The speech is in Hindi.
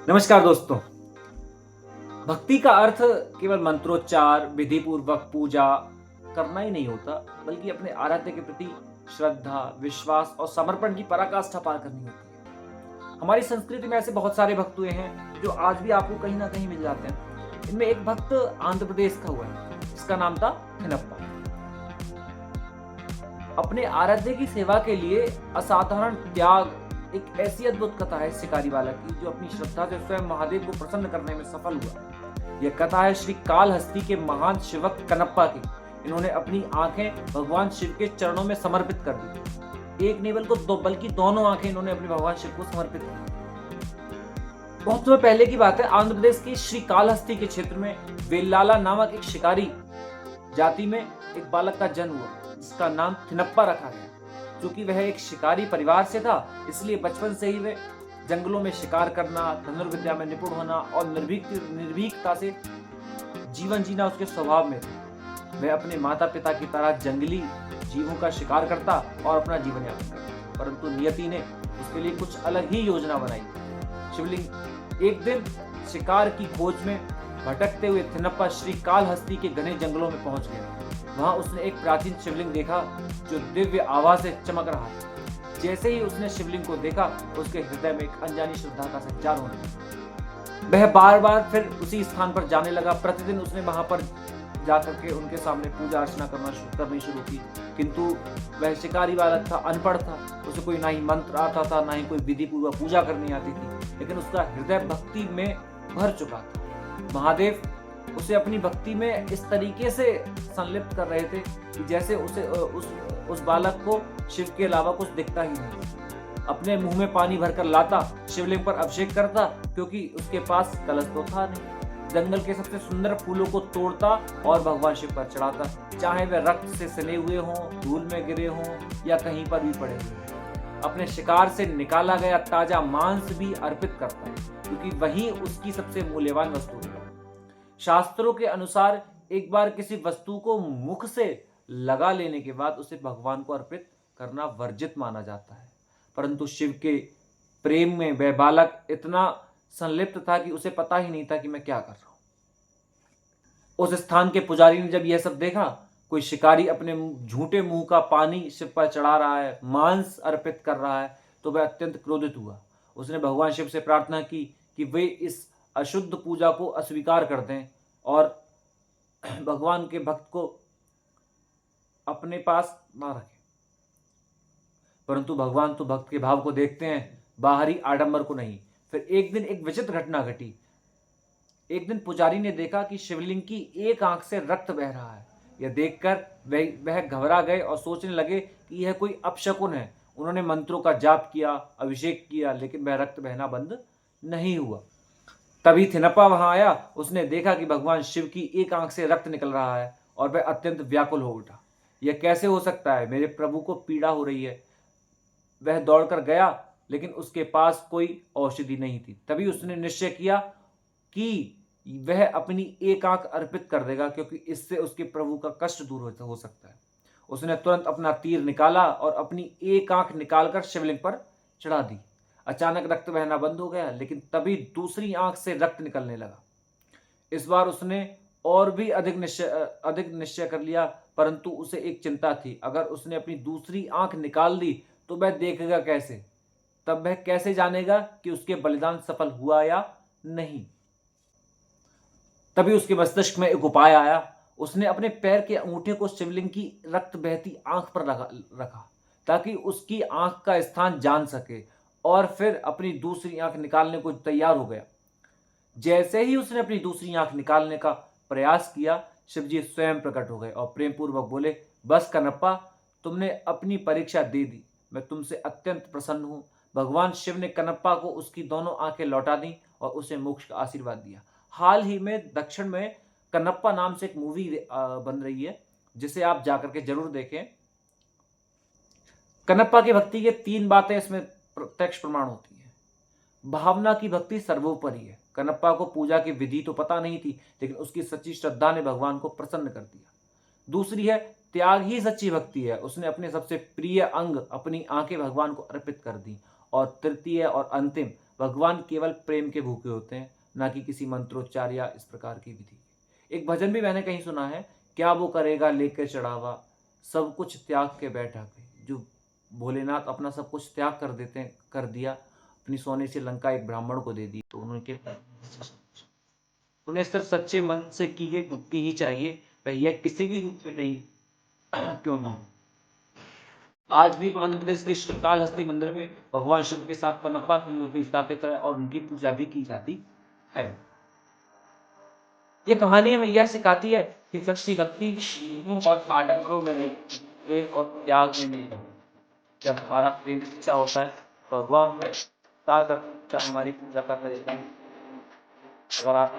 नमस्कार दोस्तों। भक्ति का अर्थ केवल मंत्रोच्चार, विधि पूर्वक पूजा करना ही नहीं होता, बल्कि अपने आराध्य के प्रति श्रद्धा, विश्वास और समर्पण की पराकाष्ठा पार करनी होती है। हमारी संस्कृति में ऐसे बहुत सारे भक्त हुए हैं जो आज भी आपको कहीं ना कहीं मिल जाते हैं। इनमें एक भक्त आंध्र प्रदेश का हुआ है, जिसका नाम था थिनप्पा। अपने आराध्य की सेवा के लिए असाधारण त्याग, एक ऐसी अद्भुत कथा है शिकारी बालक की, जो अपनी श्रद्धा से स्वयं महादेव को प्रसन्न करने में सफल हुआ। यह कथा है श्री कालहस्ती के महान शिवक कनप्पा की। इन्होंने अपनी आंखें भगवान शिव के चरणों में समर्पित कर दी। एक नहीं बल्कि दोनों आंखें इन्होंने अपने भगवान शिव को समर्पित की। बहुत समय पहले की बात है, आंध्र प्रदेश की श्री कालहस्ती के क्षेत्र में वेल्लाला नामक एक शिकारी जाति में एक बालक का जन्म हुआ, जिसका नाम थिनप्पा रखा गया। क्योंकि वह एक शिकारी परिवार से था, इसलिए बचपन से ही वह जंगलों में शिकार करना, धनुर्विद्या में निपुण होना और निर्भीकता से जीवन जीना उसके स्वभाव में था। वह अपने माता पिता की तरह जंगली जीवों का शिकार करता और अपना जीवन यापन करता, परंतु नियति ने उसके लिए कुछ अलग ही योजना बनाई। शिवलिंग एक दिन शिकार की खोज में भटकते हुए थिनप्पा श्री कालहस्ती के घने जंगलों में पहुंच गया। वहां उसने एक प्राचीन शिवलिंग देखा जो दिव्य आभा से चमक रहा था। जैसे ही उसने शिवलिंग को देखा, उसके हृदय में एक अनजानी श्रद्धा का संचार होने लगा। वह बार बार फिर उसी स्थान पर जाने लगा। प्रतिदिन उसने वहां पर जाकर के उनके सामने पूजा अर्चना करनी शुरू की। किंतु वह शिकारी बालक था, अनपढ़ था, उसे कोई ना ही मंत्र आता था, ना ही कोई विधि पूर्वक पूजा करनी आती थी, लेकिन उसका हृदय भक्ति में भर चुका था। महादेव उसे अपनी भक्ति में इस तरीके से संलिप्त कर रहे थे कि जैसे उसे उस बालक को शिव के अलावा कुछ दिखता ही नहीं। अपने मुंह में पानी भरकर लाता, शिवलिंग पर अभिषेक करता, क्योंकि उसके पास कलश तो था नहीं। जंगल के सबसे सुंदर फूलों को तोड़ता और भगवान शिव पर चढ़ाता, चाहे वे रक्त से सने हुए हों, धूल में गिरे हों या कहीं पर भी पड़े हुए। अपने शिकार से निकाला गया ताजा मांस भी अर्पित करता है, क्योंकि वही उसकी सबसे मूल्यवान वस्तु है। शास्त्रों के अनुसार एक बार किसी वस्तु को मुख से लगा लेने के बाद उसे भगवान को अर्पित करना वर्जित माना जाता है, परंतु शिव के प्रेम में वह बालक इतना संलिप्त था कि उसे पता ही नहीं था कि मैं क्या कर रहा हूं। उस स्थान के पुजारी ने जब यह सब देखा, कोई शिकारी अपने झूठे मुंह का पानी शिव पर चढ़ा रहा है, मांस अर्पित कर रहा है, तो वह अत्यंत क्रोधित हुआ। उसने भगवान शिव से प्रार्थना की कि वे इस अशुद्ध पूजा को अस्वीकार कर दें और भगवान के भक्त को अपने पास ना रखें। परंतु भगवान तो भक्त के भाव को देखते हैं, बाहरी आडंबर को नहीं। फिर एक दिन एक विचित्र घटना घटी। एक दिन पुजारी ने देखा कि शिवलिंग की एक आंख से रक्त बह रहा है। यह देखकर वह घबरा गए और सोचने लगे कि यह कोई अपशकुन है। उन्होंने मंत्रों का जाप किया, अभिषेक किया, लेकिन वह रक्त बहना बंद नहीं हुआ। तभी थिनप्पा वहां आया। उसने देखा कि भगवान शिव की एक आंख से रक्त निकल रहा है और वह अत्यंत व्याकुल हो उठा। यह कैसे हो सकता है? मेरे प्रभु को पीड़ा हो रही है। वह दौड़कर गया, लेकिन उसके पास कोई औषधि नहीं थी। तभी उसने निश्चय किया कि वह अपनी एक आंख अर्पित कर देगा, क्योंकि इससे उसके प्रभु का कष्ट दूर हो सकता है। उसने तुरंत अपना तीर निकाला और अपनी एक आंख निकालकर शिवलिंग पर चढ़ा दी। अचानक रक्त बहना बंद हो गया, लेकिन तभी दूसरी आंख से रक्त निकलने लगा। इस बार उसने और भी अधिक निश्चय कर लिया, परंतु उसे एक चिंता थी। अगर उसने अपनी दूसरी आंख निकाल दी तो वह देखेगा कैसे? तब वह कैसे जानेगा कि उसके बलिदान सफल हुआ या नहीं? तभी उसके मस्तिष्क में एक उपाय आया। उसने अपने पैर के अंगूठे को शिवलिंग की रक्त बहती आंख पर रखा, ताकि उसकी आंख का स्थान जान सके, और फिर अपनी दूसरी आंख निकालने को तैयार हो गया। जैसे ही उसने अपनी दूसरी आंख निकालने का प्रयास किया, शिवजी स्वयं प्रकट हो गए और प्रेम पूर्वक बोले, बस कनप्पा, तुमने अपनी परीक्षा दे दी। मैं तुमसे अत्यंत प्रसन्न हूं। भगवान शिव ने कनप्पा को उसकी दोनों आंखें लौटा दी और उसे मोक्ष का आशीर्वाद दिया। हाल ही में दक्षिण में कनप्पा नाम से एक मूवी बन रही है, जिसे आप जाकर के जरूर देखें। कनप्पा की भक्ति के 3 बातें इसमें प्रत्यक्ष प्रमाण होती है। भावना की भक्ति सर्वोपरि है। कनप्पा को पूजा की विधि तो पता नहीं थी, लेकिन उसकी सच्ची श्रद्धा ने भगवान को प्रसन्न कर दिया। दूसरी है, त्याग ही सच्ची भक्ति है। उसने अपने सबसे प्रिय अंग, अपनी आंखें भगवान को अर्पित कर दी। और तृतीय और अंतिम, भगवान केवल प्रेम के भूखे होते हैं, ना कि किसी मंत्रोच्चार या इस प्रकार की विधि। एक भजन भी मैंने कहीं सुना है, क्या वो करेगा लेके चढ़ावा, सब कुछ त्याग के बैठा के। जो भोलेनाथ अपना सब कुछ त्याग कर देते हैं, कर दिया, अपनी सोने से लंका एक ब्राह्मण को दे दी, तो उनके उन्हें सिर्फ सच्चे मन से की गई भक्ति ही चाहिए, भैया किसी भी रूप में नहीं। क्यों ना? आज भी मध्य प्रदेश के श्रीकालहस्ती मंदिर में भगवान शिव के साथ पनपा की मूर्ति स्थापित है और उनकी पूजा भी की जाती है। ये कहानी हमें यह सिखाती है कि सच्ची भक्ति और आडंबरों में नहीं, प्रेम और त्याग में नहीं है। जब हमारा प्रेम सच्चा होता है तो भगवान हमारी पूजा कर रहे हैं। और आप